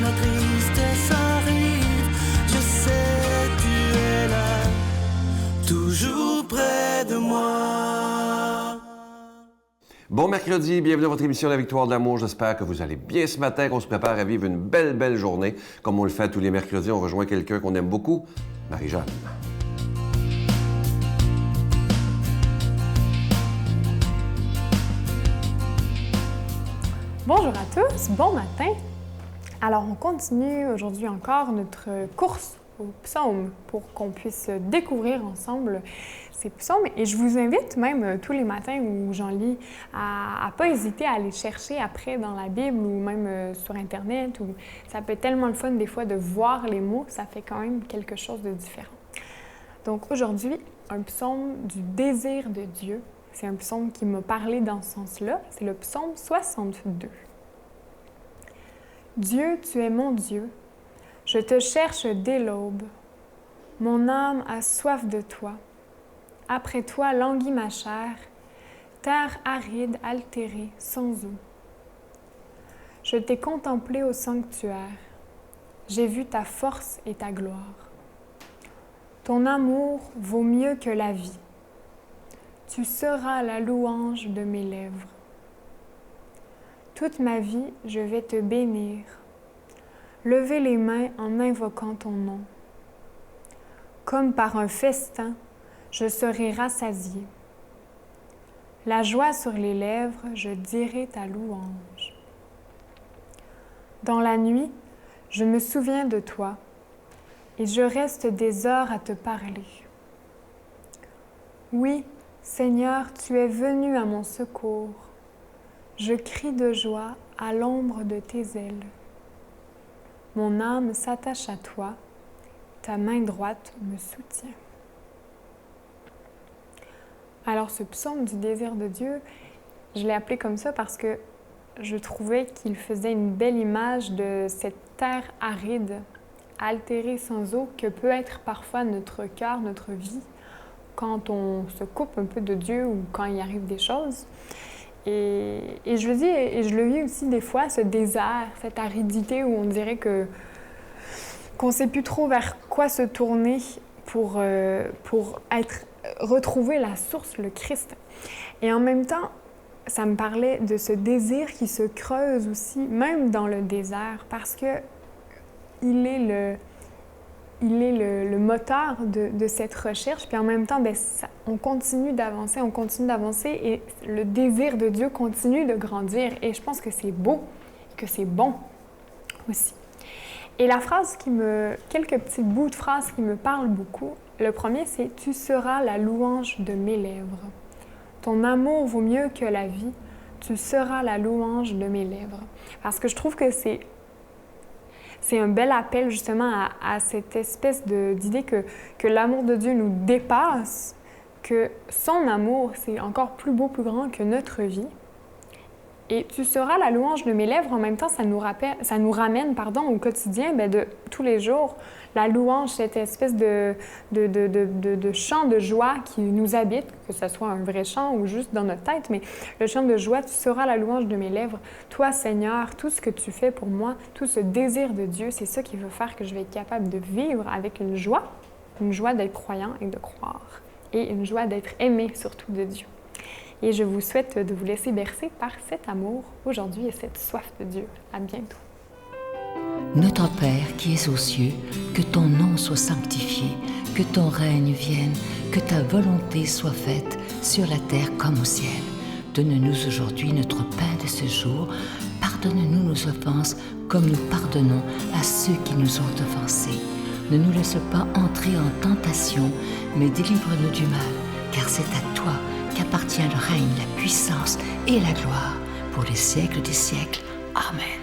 la tristesse arrive, je sais tu es là, toujours près de moi. Bon mercredi, bienvenue à votre émission La Victoire de l'amour. J'espère que vous allez bien ce matin, qu'on se prépare à vivre une belle journée. Comme on le fait tous les mercredis, on rejoint quelqu'un qu'on aime beaucoup, Marie-Jeanne. Bonjour à tous, bon matin. Alors on continue aujourd'hui encore notre course aux psaumes pour qu'on puisse découvrir ensemble ces psaumes. Et je vous invite même tous les matins où j'en lis à pas hésiter à aller chercher après dans la Bible ou même sur Internet. Ou ça peut être tellement le fun des fois de voir les mots, ça fait quand même quelque chose de différent. Donc aujourd'hui, un psaume du désir de Dieu. C'est un psaume qui m'a parlé dans ce sens-là. C'est le psaume 62. Dieu, tu es mon Dieu. Je te cherche dès l'aube. Mon âme a soif de toi. Après toi languit ma chair, terre aride, altérée, sans eau. Je t'ai contemplé au sanctuaire. J'ai vu ta force et ta gloire. Ton amour vaut mieux que la vie. Tu seras la louange de mes lèvres. Toute ma vie, je vais te bénir. Lever les mains en invoquant ton nom. Comme par un festin, je serai rassasié. La joie sur les lèvres, je dirai ta louange. Dans la nuit, je me souviens de toi et je reste des heures à te parler. Oui, Seigneur, tu es venu à mon secours. Je crie de joie à l'ombre de tes ailes. Mon âme s'attache à toi, ta main droite me soutient. Alors ce psaume du désir de Dieu, je l'ai appelé comme ça parce que je trouvais qu'il faisait une belle image de cette terre aride, altérée sans eau, que peut être parfois notre cœur, notre vie, quand on se coupe un peu de Dieu ou quand il arrive des choses. Et je le dis, et je le vis aussi des fois, ce désert, cette aridité où on dirait qu'on ne sait plus trop vers quoi se tourner pour retrouver la source, le Christ. Et en même temps, ça me parlait de ce désir qui se creuse aussi, même dans le désert, parce que il est le moteur de cette recherche. Puis en même temps, on continue d'avancer et le désir de Dieu continue de grandir. Et je pense que c'est beau, que c'est bon aussi. Et la phrase quelques petits bouts de phrases qui me parlent beaucoup. Le premier, c'est « Tu seras la louange de mes lèvres. Ton amour vaut mieux que la vie. Tu seras la louange de mes lèvres. » Parce que je trouve que c'est un bel appel justement à cette espèce d'idée que l'amour de Dieu nous dépasse, que son amour, c'est encore plus beau, plus grand que notre vie. Et tu seras la louange de mes lèvres. En même temps, ça nous ramène au quotidien de tous les jours. La louange, cette espèce de chant de joie qui nous habite, que ce soit un vrai chant ou juste dans notre tête, mais le chant de joie, tu seras la louange de mes lèvres. Toi, Seigneur, tout ce que tu fais pour moi, tout ce désir de Dieu, c'est ça qui va faire que je vais être capable de vivre avec une joie d'être croyant et de croire, et une joie d'être aimé surtout de Dieu. Et je vous souhaite de vous laisser bercer par cet amour aujourd'hui et cette soif de Dieu. À bientôt. Notre Père qui es aux cieux, que ton nom soit sanctifié, que ton règne vienne, que ta volonté soit faite sur la terre comme au ciel. Donne-nous aujourd'hui notre pain de ce jour. Pardonne-nous nos offenses comme nous pardonnons à ceux qui nous ont offensés. Ne nous laisse pas entrer en tentation, mais délivre-nous du mal, car c'est à toi qu'appartient le règne, la puissance et la gloire pour les siècles des siècles. Amen.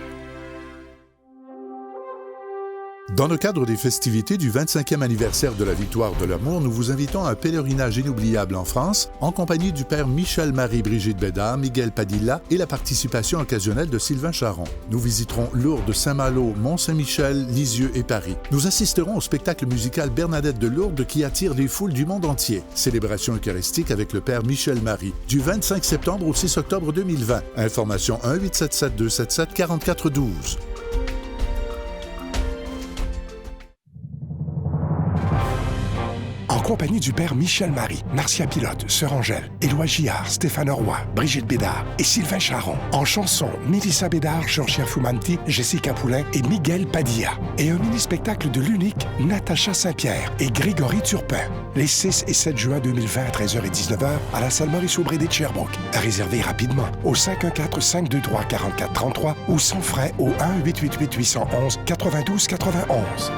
Dans le cadre des festivités du 25e anniversaire de la Victoire de l'amour, nous vous invitons à un pèlerinage inoubliable en France, en compagnie du père Michel-Marie-Brigitte Bédard, Miguel Padilla et la participation occasionnelle de Sylvain Charon. Nous visiterons Lourdes, Saint-Malo, Mont-Saint-Michel, Lisieux et Paris. Nous assisterons au spectacle musical Bernadette de Lourdes qui attire les foules du monde entier. Célébration eucharistique avec le père Michel-Marie, du 25 septembre au 6 octobre 2020. Information 1-877-277-4412. compagnie du père Michel Marie, Marcia Pilote, Sœur Angèle, Éloi Gillard, Stéphane Roy, Brigitte Bédard et Sylvain Charon. En chanson, Mélissa Bédard, Jean-Pierre Fumanti, Jessica Poulain et Miguel Padilla. Et un mini-spectacle de l'unique Natacha Saint-Pierre et Grégory Turpin. Les 6 et 7 juin 2020 à 13h et 19h à la salle Maurice-Aubry de Sherbrooke. À réserver rapidement au 514-523-4433 ou sans frais au 1-888-811-9291.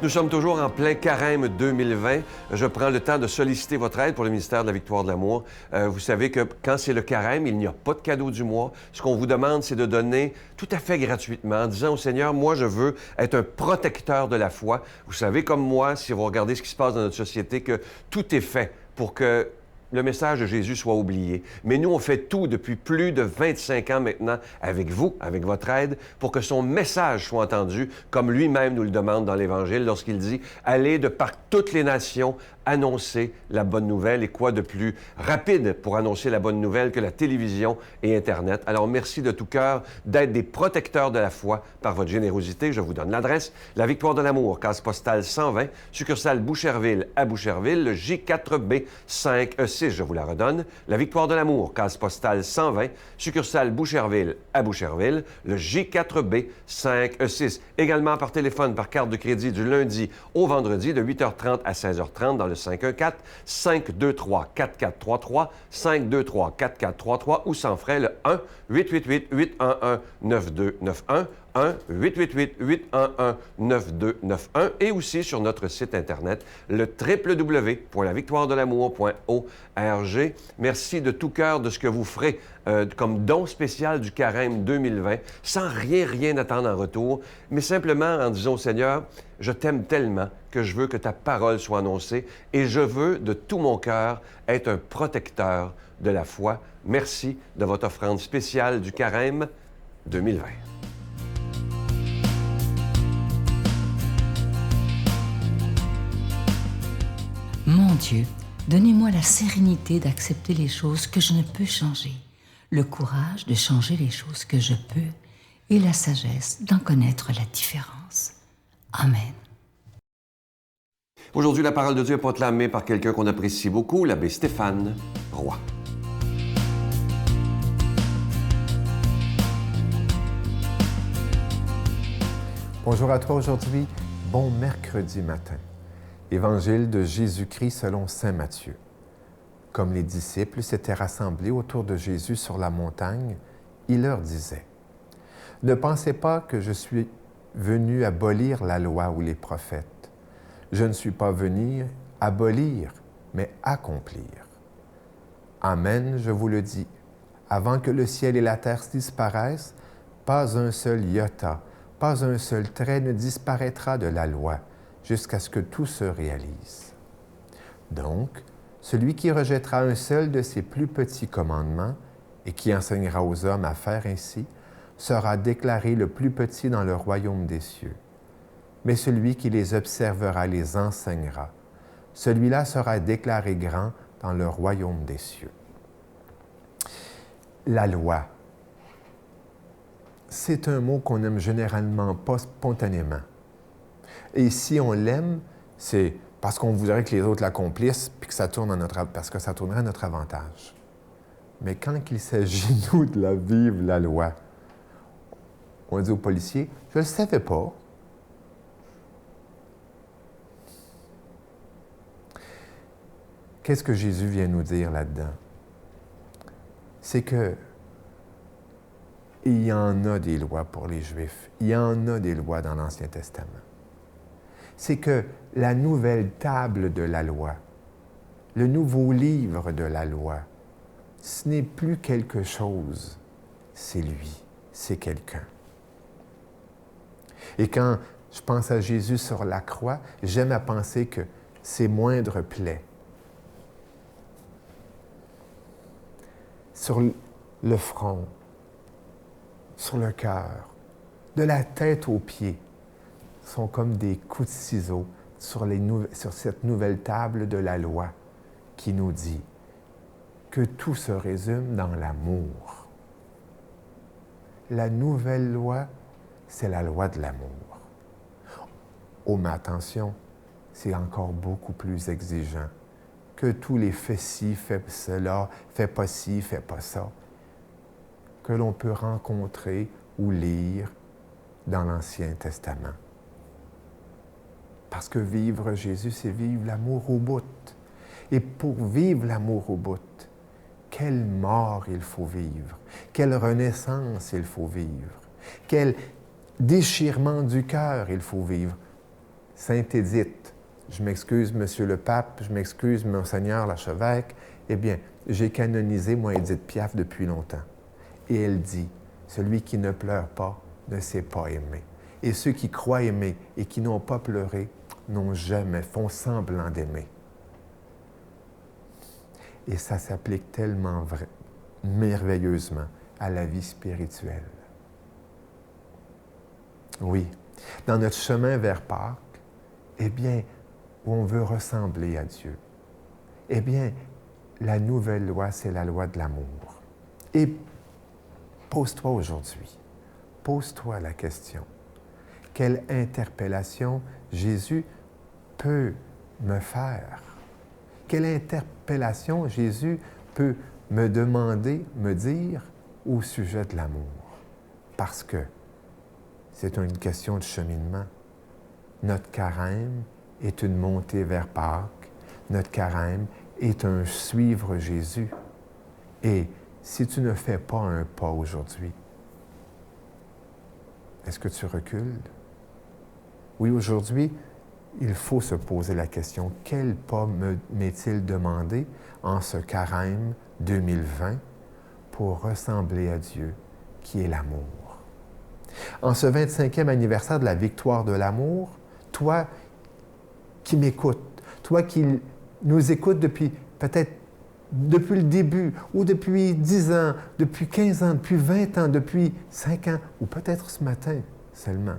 Nous sommes toujours en plein carême 2020. Je prends le temps de solliciter votre aide pour le ministère de la Victoire de l'Amour. Vous savez que quand c'est le carême, il n'y a pas de cadeau du mois. Ce qu'on vous demande, c'est de donner tout à fait gratuitement en disant au Seigneur, moi, je veux être un protecteur de la foi. Vous savez, comme moi, si vous regardez ce qui se passe dans notre société, que tout est fait pour que le message de Jésus soit oublié. Mais nous, on fait tout depuis plus de 25 ans maintenant avec vous, avec votre aide, pour que son message soit entendu, comme lui-même nous le demande dans l'Évangile lorsqu'il dit « Allez de par toutes les nations annoncer la bonne nouvelle » et quoi de plus rapide pour annoncer la bonne nouvelle que la télévision et Internet. Alors, merci de tout cœur d'être des protecteurs de la foi par votre générosité. Je vous donne l'adresse, La Victoire de l'Amour, case postale 120, succursale Boucherville à Boucherville, le J4B 5E6. Je vous la redonne. La Victoire de l'Amour, case postale 120, succursale Boucherville à Boucherville, le J4B 5E6. Également par téléphone, par carte de crédit du lundi au vendredi de 8h30 à 16h30 dans le 514-523-4433, 523-4433 ou sans frais le 1-888-811-9291. 1-888-811-9291 et aussi sur notre site Internet, le www.lavictoiredelamour.org. Merci de tout cœur de ce que vous ferez comme don spécial du carême 2020, sans rien attendre en retour, mais simplement en disant au Seigneur, je t'aime tellement que je veux que ta parole soit annoncée et je veux de tout mon cœur être un protecteur de la foi. Merci de votre offrande spéciale du carême 2020. Mon Dieu, donnez-moi la sérénité d'accepter les choses que je ne peux changer, le courage de changer les choses que je peux et la sagesse d'en connaître la différence. Amen. Aujourd'hui, la parole de Dieu est proclamée par quelqu'un qu'on apprécie beaucoup, l'abbé Stéphane Roy. Bonjour à toi aujourd'hui, bon mercredi matin. Évangile de Jésus-Christ selon saint Matthieu. Comme les disciples s'étaient rassemblés autour de Jésus sur la montagne, il leur disait « Ne pensez pas que je suis venu abolir la loi ou les prophètes. Je ne suis pas venu abolir, mais accomplir. Amen, je vous le dis, avant que le ciel et la terre disparaissent, pas un seul iota, pas un seul trait ne disparaîtra de la loi, jusqu'à ce que tout se réalise. Donc, celui qui rejettera un seul de ces plus petits commandements et qui enseignera aux hommes à faire ainsi, sera déclaré le plus petit dans le royaume des cieux. Mais celui qui les observera les enseignera. Celui-là sera déclaré grand dans le royaume des cieux. La loi, c'est un mot qu'on n'aime généralement pas spontanément. Et si on l'aime, c'est parce qu'on voudrait que les autres l'accomplissent puis que ça tourne parce que ça tournerait à notre avantage. Mais quand il s'agit, nous, de la vivre, la loi, on dit aux policiers, « Je ne le savais pas. » Qu'est-ce que Jésus vient nous dire là-dedans? C'est que il y en a des lois pour les Juifs. Il y en a des lois dans l'Ancien Testament. C'est que la nouvelle table de la loi, le nouveau livre de la loi, ce n'est plus quelque chose, c'est lui, c'est quelqu'un. Et quand je pense à Jésus sur la croix, j'aime à penser que ses moindres plaies, sur le front, sur le cœur, de la tête aux pieds, sont comme des coups de ciseaux sur cette nouvelle table de la loi qui nous dit que tout se résume dans l'amour. La nouvelle loi, c'est la loi de l'amour. Oh, mais attention, c'est encore beaucoup plus exigeant que tous les fais ci, fais cela, fais pas ci, fais pas ça, que l'on peut rencontrer ou lire dans l'Ancien Testament. Parce que vivre Jésus, c'est vivre l'amour au bout. Et pour vivre l'amour au bout, quelle mort il faut vivre, quelle renaissance il faut vivre, quel déchirement du cœur il faut vivre. Sainte Édith, je m'excuse, Monsieur le Pape, je m'excuse, Monseigneur l'archevêque, eh bien, j'ai canonisé, moi, Édith Piaf depuis longtemps. Et elle dit, celui qui ne pleure pas ne sait pas aimer. Et ceux qui croient aimer et qui n'ont pas pleuré n'ont jamais, font semblant d'aimer. Et ça s'applique tellement merveilleusement à la vie spirituelle. Oui, dans notre chemin vers Pâques, eh bien, où on veut ressembler à Dieu, eh bien, la nouvelle loi, c'est la loi de l'amour. Et pose-toi aujourd'hui, pose-toi la question, quelle interpellation Jésus peut me faire? Quelle interpellation Jésus peut me demander, me dire au sujet de l'amour? Parce que c'est une question de cheminement. Notre carême est une montée vers Pâques. Notre carême est un suivre Jésus. Et si tu ne fais pas un pas aujourd'hui, est-ce que tu recules? Oui, aujourd'hui, il faut se poser la question, quel pas m'est-il demandé en ce carême 2020 pour ressembler à Dieu, qui est l'amour? En ce 25e anniversaire de la victoire de l'amour, toi qui m'écoutes, toi qui nous écoutes depuis peut-être depuis le début, ou depuis 10 ans, depuis 15 ans, depuis 20 ans, depuis 5 ans, ou peut-être ce matin seulement,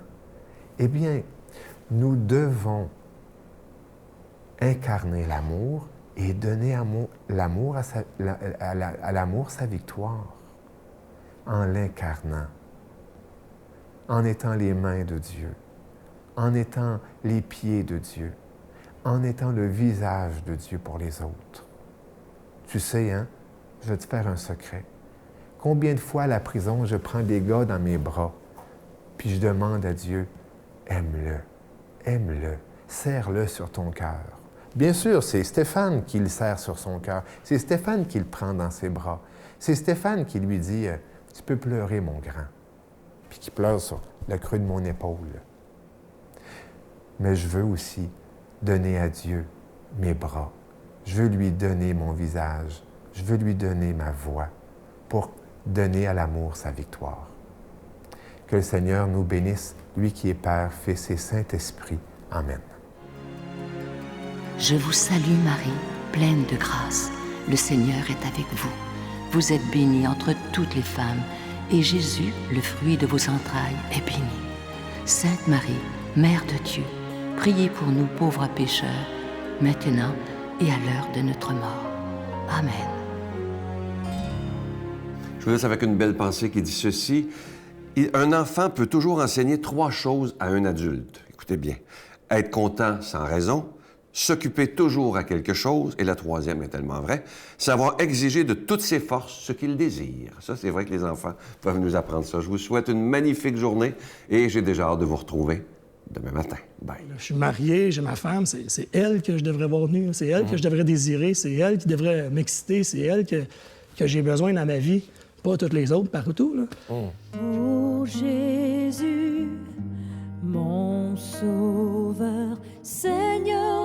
eh bien, nous devons incarner l'amour et donner l'amour à l'amour sa victoire, en l'incarnant, en étant les mains de Dieu, en étant les pieds de Dieu, en étant le visage de Dieu pour les autres. Tu sais, hein, je vais te faire un secret. Combien de fois à la prison, je prends des gars dans mes bras, puis je demande à Dieu, aime-le, aime-le, serre-le sur ton cœur. Bien sûr, c'est Stéphane qui le serre sur son cœur. C'est Stéphane qui le prend dans ses bras. C'est Stéphane qui lui dit, tu peux pleurer, mon grand, puis qui pleure sur le creux de mon épaule. Mais je veux aussi donner à Dieu mes bras. Je veux lui donner mon visage. Je veux lui donner ma voix pour donner à l'amour sa victoire. Que le Seigneur nous bénisse, lui qui est Père, Fils et Saint-Esprit. Amen. Je vous salue Marie, pleine de grâce. Le Seigneur est avec vous. Vous êtes bénie entre toutes les femmes, et Jésus, le fruit de vos entrailles, est béni. Sainte Marie, Mère de Dieu, priez pour nous pauvres pécheurs, maintenant et à l'heure de notre mort. Amen. Je vous laisse avec une belle pensée qui dit ceci. Un enfant peut toujours enseigner 3 choses à un adulte. Écoutez bien. Être content sans raison, s'occuper toujours à quelque chose, et la 3e est tellement vraie, savoir exiger de toutes ses forces ce qu'il désire. Ça, c'est vrai que les enfants peuvent nous apprendre ça. Je vous souhaite une magnifique journée et j'ai déjà hâte de vous retrouver demain matin. Bye. Je suis marié, j'ai ma femme, c'est elle que je devrais voir venir, c'est elle que je devrais désirer, c'est elle qui devrait m'exciter, c'est elle que j'ai besoin dans ma vie, pas toutes les autres partout, là. Oh Jésus, mon Sauveur, Seigneur